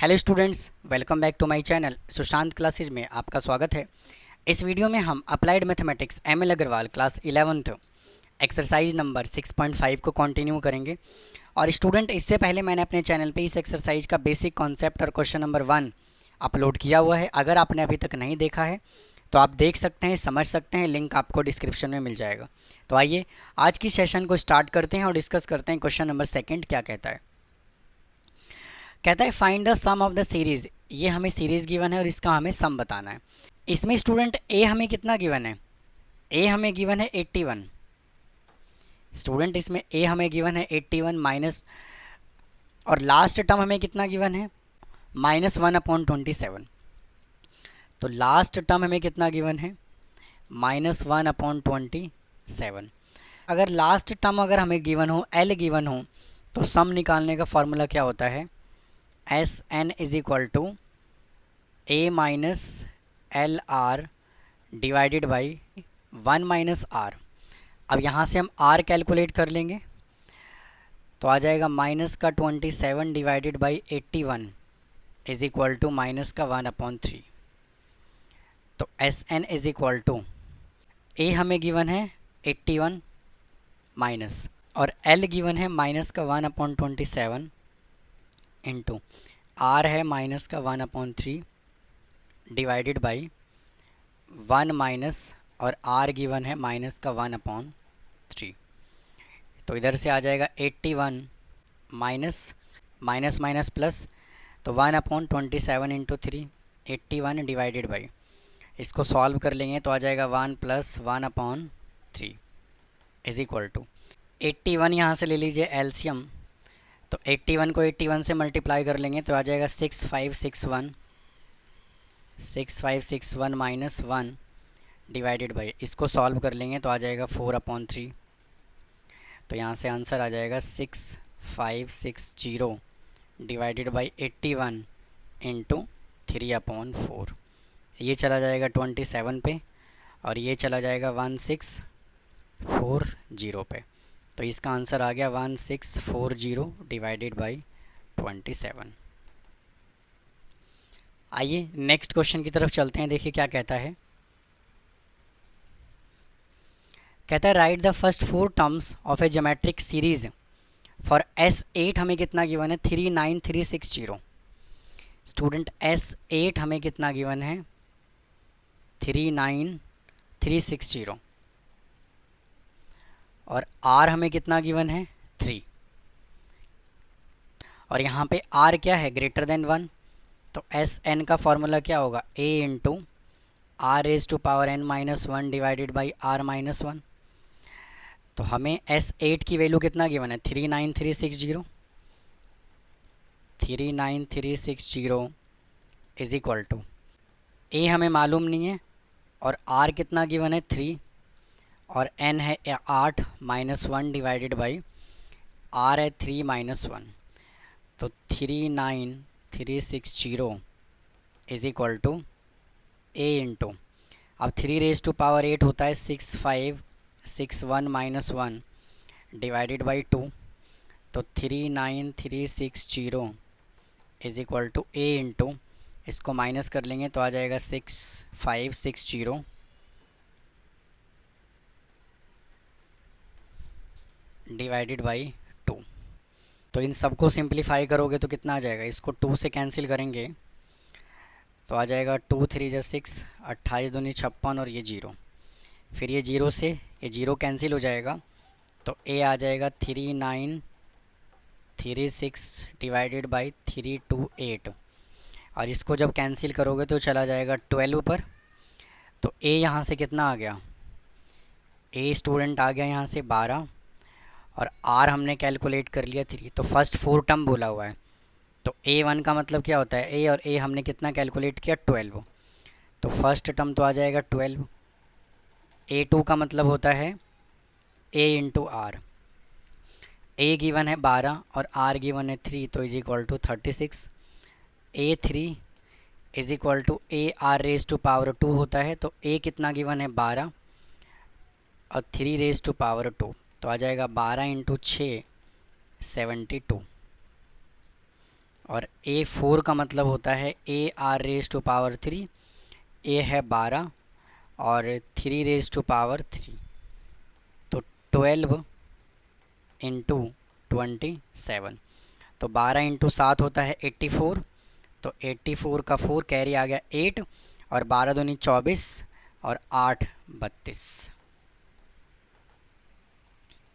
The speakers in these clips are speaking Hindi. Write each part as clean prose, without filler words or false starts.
Hello students, welcome back to my channel Sushant classes में आपका स्वागत है। इस वीडियो में हम applied mathematics ML Agarwal class 11th exercise number 6.5 को कंटिन्यू करेंगे। और स्टूडेंट, इससे पहले मैंने अपने चैनल पे इस एक्सरसाइज का बेसिक कॉन्सेप्ट और क्वेश्चन नंबर 1 अपलोड किया हुआ है। अगर आपने अभी तक नहीं देखा है तो आप देख सकते हैं, समझ सकते हैं, लिंक आपको डिस्क्रिप्शन में मिल जाएगा। तो आइए आज की सेशन को स्टार्ट करते हैं और डिस्कस करते हैं क्वेश्चन नंबर 2 क्या कहता है। कहता है find the sum of the series. ये हमें सीरीज़ गिवन है और इसका हमें सम बताना है। इसमें स्टूडेंट ए हमें कितना गिवन है? ए हमें गिवन है 81। स्टूडेंट इसमें ए हमें गिवन है 81 माइनस, और लास्ट टर्म हमें कितना गिवन है? -1/27। तो लास्ट टर्म हमें कितना गिवन है? -1/27। अगर लास्ट टर्म अगर हमें गिवन हो, एल गिवन हो, तो सम निकालने का फॉर्मूला क्या होता है? S N is equal to A minus L R divided by 1 minus R. अब यहाँ से हम आर कैलकुलेट कर लेंगे तो आ जाएगा माइनस का 27 divided by 81 is equal to minus का 1/3। तो S N is equal to A हमें गिवन है 81 माइनस, और एल गिवन है माइनस का 1/27 इंटू आर है माइनस का 1/3 डिवाइडेड बाई 1 माइनस, और आर गिवन है माइनस का 1/3। तो इधर से आ जाएगा 81 माइनस माइनस माइनस प्लस, तो 1/27 इंटू 3 81 डिवाइडेड बाई, इसको सॉल्व कर लेंगे तो आ जाएगा 1 + 1/3 इज इक्वल टू 81। यहाँ से ले लीजिए एलसीएम, तो 81 को 81 से मल्टीप्लाई कर लेंगे तो आ जाएगा 6561 माइनस 1 डिवाइडेड बाई, इसको सॉल्व कर लेंगे तो आ जाएगा 4/3। तो यहाँ से आंसर आ जाएगा 6560 डिवाइडेड बाई 81 इंटू 3/4। ये चला जाएगा 27 पे और ये चला जाएगा 1640 पे। तो इसका आंसर आ गया 1640 डिवाइडेड बाई 27। आइए नेक्स्ट क्वेश्चन की तरफ चलते हैं। देखिए क्या कहता है। कहता है right the first 4 terms of A geometric series for S8। हमें कितना गिवन है? 39360। स्टूडेंट S8 हमें कितना गिवन है? 39360, और R हमें कितना गिवन है? 3। और यहाँ पे R क्या है? Greater than 1। तो एस एन का फॉर्मूला क्या होगा? A into r⁻n−1 divided by r−1। तो हमें S8 की वैल्यू कितना गिवन है? 39360 इज इक्वल टू A हमें मालूम नहीं है, और R कितना गिवन है? 3, और n है 8 -1 डिवाइडेड बाई R है 3 -1। तो 39360 is equal to A into, अब 3⁻8 होता है 6561 -1 डिवाइडेड बाई 2। तो 39360 is equal to A into, इसको माइनस कर लेंगे तो आ जाएगा 6560 डिवाइडेड बाई 2। तो इन सबको सिंप्लीफाई करोगे तो कितना आ जाएगा? इसको 2 से कैंसिल करेंगे तो आ जाएगा 2 3 × 6 28 दूनी 56, और ये 0। फिर ये 0 से ये 0 कैंसिल हो जाएगा तो A आ जाएगा 3936 डिवाइडेड बाई 328, और इसको जब कैंसिल करोगे तो चला जाएगा 12 पर। तो A यहाँ से कितना आ गया? A स्टूडेंट आ गया यहाँ से 12, और R हमने कैलकुलेट कर लिया 3। तो फर्स्ट 4 टर्म बोला हुआ है, तो A1 का मतलब क्या होता है? A, और A हमने कितना कैलकुलेट किया? 12। तो फर्स्ट टर्म तो आ जाएगा 12। A2 का मतलब होता है A into R। A given है 12 और R गिवन है 3, तो is equal to 36। A3 is equal to AR⁻² होता है, तो A कितना गिवन है? 12 और 3⁻², तो आ जाएगा 12 इंटू 6 72, और A4 का मतलब होता है AR⁻³ A है 12 और 3⁻³ तो 12 इंटू 27, तो 12 इंटू 7 होता है 84, तो 84 का 4 कैरी आ गया 8 और 12 दूनी 24 और 8 32।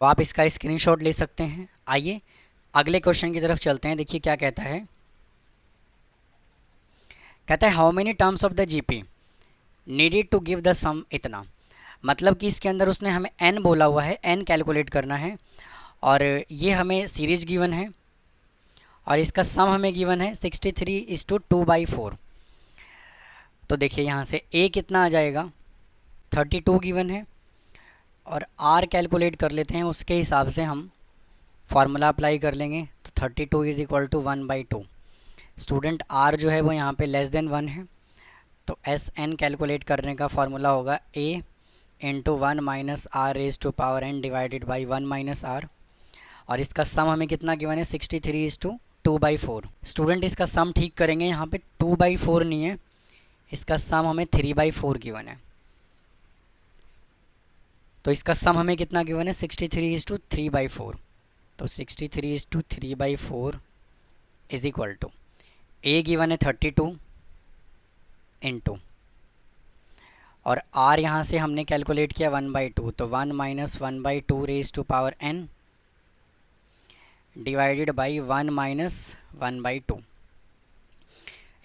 तो आप इसका स्क्रीनशॉट ले सकते हैं। आइए अगले क्वेश्चन की तरफ चलते हैं। देखिए क्या कहता है। कहता है how many terms of the GP needed to give the sum इतना। मतलब कि इसके अंदर उसने हमें n बोला हुआ है, n कैलकुलेट करना है और ये हमें सीरीज गिवन है और इसका सम हमें गिवन है 63:2/4। तो देखिए यहाँ से a कितना आ जाएगा, 32 गिवन है और r कैलकुलेट कर लेते हैं, उसके हिसाब से हम फार्मूला अप्लाई कर लेंगे। तो 32 = 1/2। स्टूडेंट r जो है वो यहाँ पे <1 है, तो Sn कैलकुलेट करने का फार्मूला होगा a into 1 minus r⁻n divided by 1 - r और इसका सम हमें कितना गिवन है 63:2/4। स्टूडेंट इसका सम ठीक करेंगे, यहाँ पे 2/4 नहीं है, इसका सम हमें 3/4 गिवन है। तो इसका सम हमें कितना गिवन है 63:3/4। तो 63:3/4 is equal to a given है 32 इंटू और r यहाँ से हमने कैलकुलेट किया 1/2, तो 1 - 1/2⁻n डिवाइडेड बाई 1 - 1/2।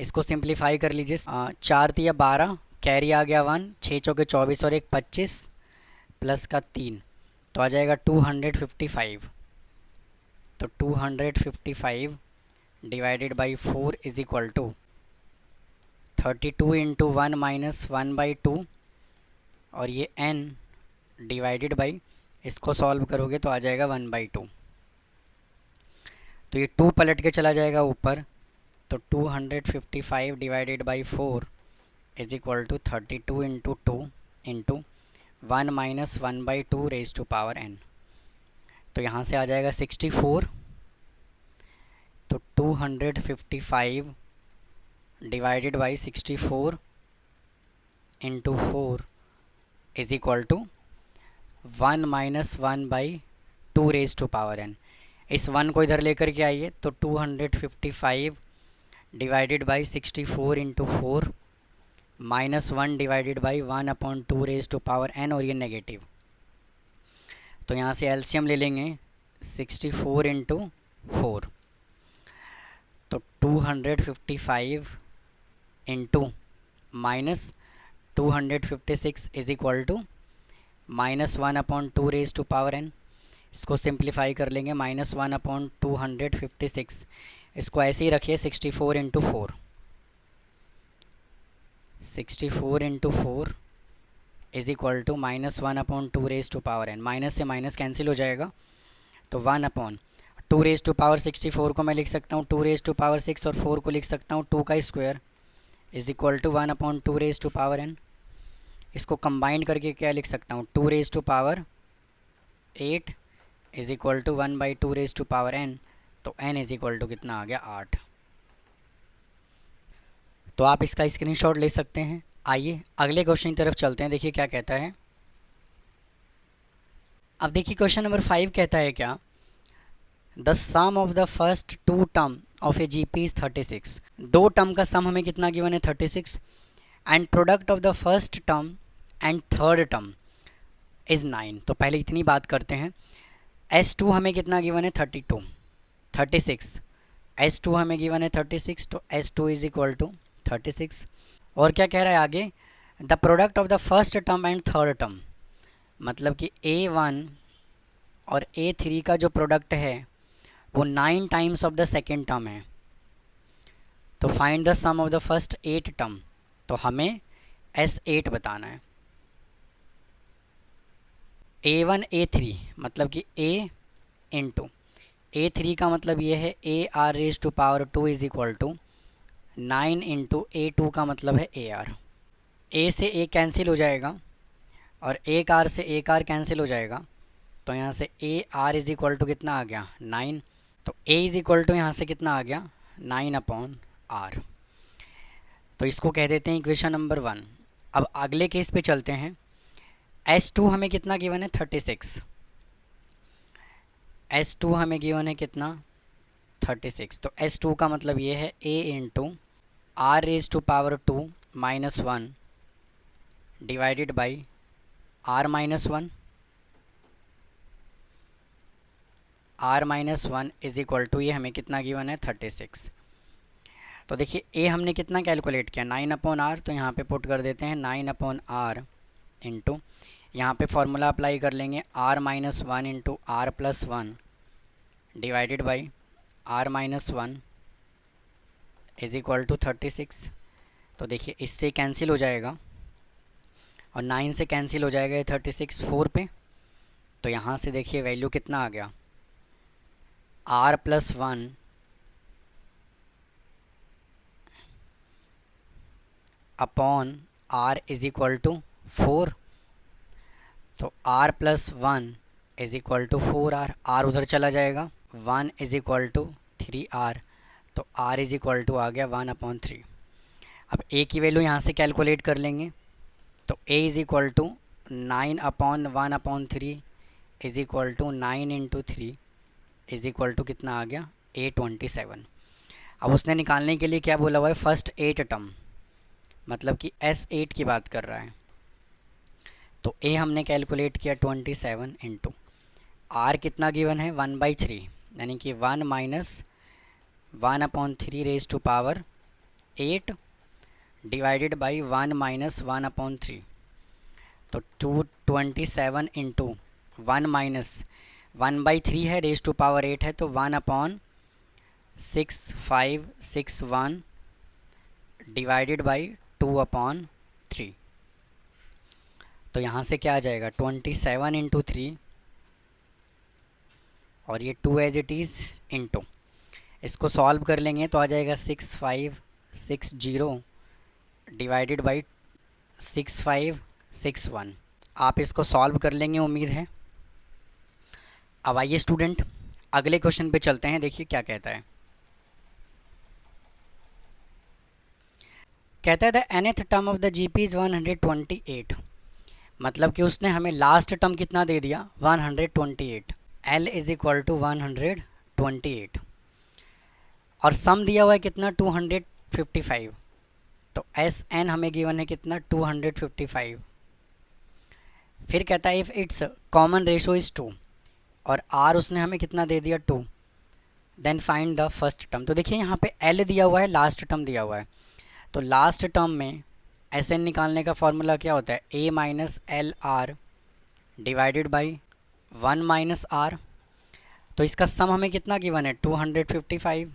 इसको सिंप्लीफाई कर लीजिए। 4 × 12 कैरी आ गया 1, 6 × 4 = 24 और 1 25 प्लस का 3, तो आ जाएगा 255। तो 255 divided by 4 is equal to 32 into 1 - 1/2 और ये n डिवाइडेड बाई, इसको सॉल्व करोगे तो आ जाएगा 1/2। तो ये 2 पलट के चला जाएगा ऊपर, तो 255 divided by 4 is equal to 32 into 2 into 1 - 1/2⁻n। तो यहाँ से आ जाएगा 64। तो 255 divided by 64 into 4 is equal to 1 - 1/2⁻n। इस 1 को इधर लेकर के आइए, तो 255 divided by 64 into 4 -1 divided by 1/2⁻n और ये नेगेटिव। तो यहाँ से एलसीएम ले लेंगे 64 इंटू 4, तो 255 into -256 is equal to -1/2⁻n। इसको सिंप्लीफाई कर लेंगे, -1/256, इसको ऐसे ही रखिए 64 into 4। 64 into 4 is equal to -1/2⁻n। Minus से माइनस कैंसिल हो जाएगा, तो 1/2⁻64 को मैं लिख सकता हूँ 2⁻6 और 4 को लिख सकता हूँ 2 का square is equal to 1/2⁻n। इसको कंबाइन करके क्या लिख सकता हूँ 2⁻8 इज इक्वल टू 1/2⁻n। तो n इज इक्वल टू कितना आ गया 8। तो आप इसका स्क्रीनशॉट ले सकते हैं। आइए अगले क्वेश्चन की तरफ चलते हैं। देखिए क्या कहता है। अब देखिए क्वेश्चन नंबर 5 कहता है क्या, the sum of the first 2 term of a GP is 36। 2 term का सम हमें कितना गिवन है 36 and product of the first term and third term is 9। तो पहले इतनी बात करते हैं। S2 हमें कितना गिवन है 36, S2 हमें गिवन है 36, तो S2 इज इक्वल टू 36। और क्या कह रहा है आगे, the product of the first term and third term, मतलब कि A1 और A3 का जो प्रोडक्ट है वो 9 times of the second term है। तो find the sum of the first 8 term, तो हमें S8 बताना है। A1 A3 मतलब कि A इंटू A3 का मतलब ये है AR⁻² is equal to 9 into A2 का मतलब है AR। A से A कैंसिल हो जाएगा और एक R से एक R कैंसिल हो जाएगा, तो यहाँ से AR इज इक्वल टू कितना आ गया 9। तो A इज इक्वल टू यहाँ से कितना आ गया 9/r। तो इसको कह देते हैं इक्वेशन नंबर 1। अब अगले केस पे चलते हैं। S2 हमें कितना गिवन है 36। S2 हमें गिवन है कितना 36। तो S2 का मतलब ये है a into r⁻²- 1 divided by r-1। r-1 is equal to ये हमें कितना गिवन है 36। तो देखिए a हमने कितना कैलकुलेट किया 9/r, तो यहाँ पे पुट कर देते हैं 9/r इंटू यहाँ पे फॉर्मूला अप्लाई कर लेंगे r-1 into r+1 divided by r-1 is equal to 36। तो देखिए इससे कैंसिल हो जाएगा और 9 से कैंसिल हो जाएगा ये 36 4 पे। तो यहाँ से देखिए वैल्यू कितना आ गया r+1 upon r is equal to 4। तो r+1 is equal to 4r, r उधर चला जाएगा 1 इज इक्वल टू 3r। तो r इज इक्वल टू आ गया 1/3। अब a की वैल्यू यहाँ से कैलकुलेट कर लेंगे। तो a is equal to 9/1/3 is equal to 9 into 3 is equal to कितना आ गया 827। अब उसने निकालने के लिए क्या बोला हुआ है फर्स्ट 8 टर्म, मतलब कि S8 की बात कर रहा है। तो a हमने कैलकुलेट किया 27 इंटू r कितना गिवन है 1/3, यानी कि 1 माइनस 1/3 डिवाइडेड बाई 1 माइनस 1/3। तो 227 इंटू 1 माइनस 1/3 है raised to power 8 है, तो 1/6561 डिवाइडेड बाई 2/3। तो यहाँ से क्या आ जाएगा 27 इंटू 3 और ये 2 एज इट इज़ इंटू, इसको सॉल्व कर लेंगे तो आ जाएगा 6560 डिवाइडेड बाई 6561। आप इसको सॉल्व कर लेंगे उम्मीद है। अब आइए स्टूडेंट अगले क्वेश्चन पे चलते हैं। देखिए क्या कहता है। कहता है the nth term of the GP is 128। मतलब कि उसने हमें लास्ट टर्म कितना दे दिया 128। L इज इक्वल टू 128 और सम दिया हुआ है कितना 255। तो Sn हमें गिवन है कितना 255। फिर कहता है if it's common ratio is 2 और R उसने हमें कितना दे दिया 2, then find the first term. तो देखिए यहाँ पे L दिया हुआ है, लास्ट टर्म दिया हुआ है। तो लास्ट टर्म में Sn निकालने का फॉर्मूला क्या होता है a minus L R divided by 1 minus R. तो इसका सम हमें कितना गिवन है 255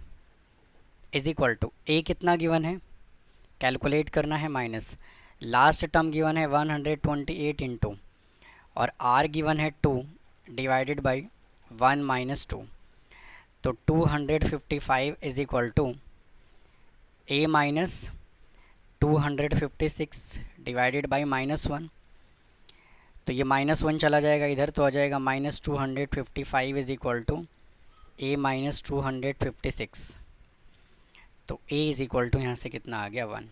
इज इक्वल टू a कितना गिवन है कैलकुलेट करना है माइनस लास्ट टर्म गिवन है 128 इंटू और r गिवन है 2 डिवाइडेड बाई 1 माइनस 2। तो 255 is equal to a minus 256 divided by -1। तो ये -1 चला जाएगा इधर, तो आ जाएगा -255 is equal to a minus 256। तो a इज इक्वल टू यहाँ से कितना आ गया 1।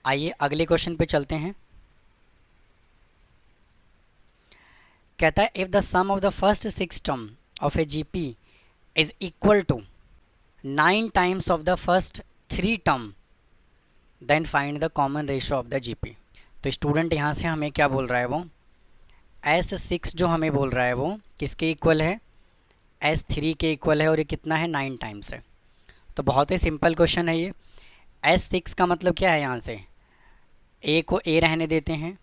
आइए अगले क्वेश्चन पे चलते हैं। कहता है if the sum of the first 6 term of a GP is equal to 9 times of the first 3 term then find the common ratio of the GP। तो स्टूडेंट यहाँ से हमें क्या बोल रहा है वो S6 जो हमें बोल रहा है वो किसके इक्वल है S3 के इक्वल है और ये कितना है 9 टाइम्स है। तो बहुत ही सिंपल क्वेश्चन है ये। S6 का मतलब क्या है, यहाँ से a को a रहने देते हैं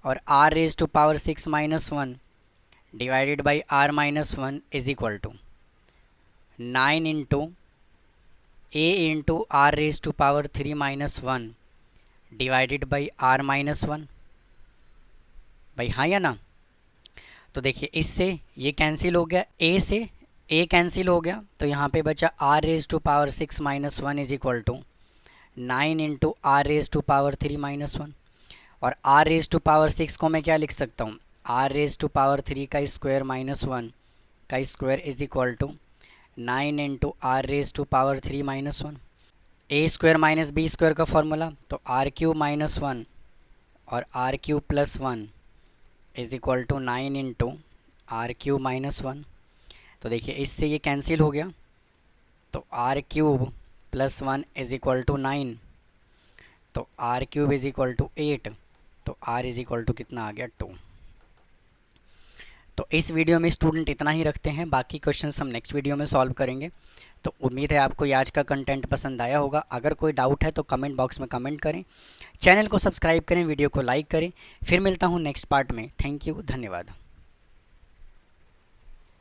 और r⁻6 - 1 divided by r-1 is equal to 9 into a into r⁻3 - 1 divided by r-1। भाई हाँ या ना। तो देखिए इससे ये कैंसिल हो गया, a से a कैंसिल हो गया, तो यहाँ पे बचा r⁻6 - 1 is equal to 9 into r⁻3 - 1। और r⁻6 को मैं क्या लिख सकता हूँ r⁻3 का स्क्वायर -1 का square is equal to 9 into R raise to power 3 minus 1। A square minus B square का फॉर्मूला, तो आर क्यूब माइनस 1 और R cube plus 1 is equal to 9 into R cube minus 1। तो देखिए इससे ये कैंसिल हो गया, तो R cube plus 1 is equal to 9, तो R cube is equal to 8, तो आर इज इक्वल टू कितना आ गया 2। तो इस वीडियो में स्टूडेंट इतना ही रखते हैं, बाकी क्वेश्चंस हम नेक्स्ट वीडियो में सॉल्व करेंगे। तो उम्मीद है आपको आज का कंटेंट पसंद आया होगा। अगर कोई डाउट है तो कमेंट बॉक्स में कमेंट करें, चैनल को सब्सक्राइब करें, वीडियो को लाइक करें। फिर मिलता हूँ नेक्स्ट पार्ट में। थैंक यू, धन्यवाद।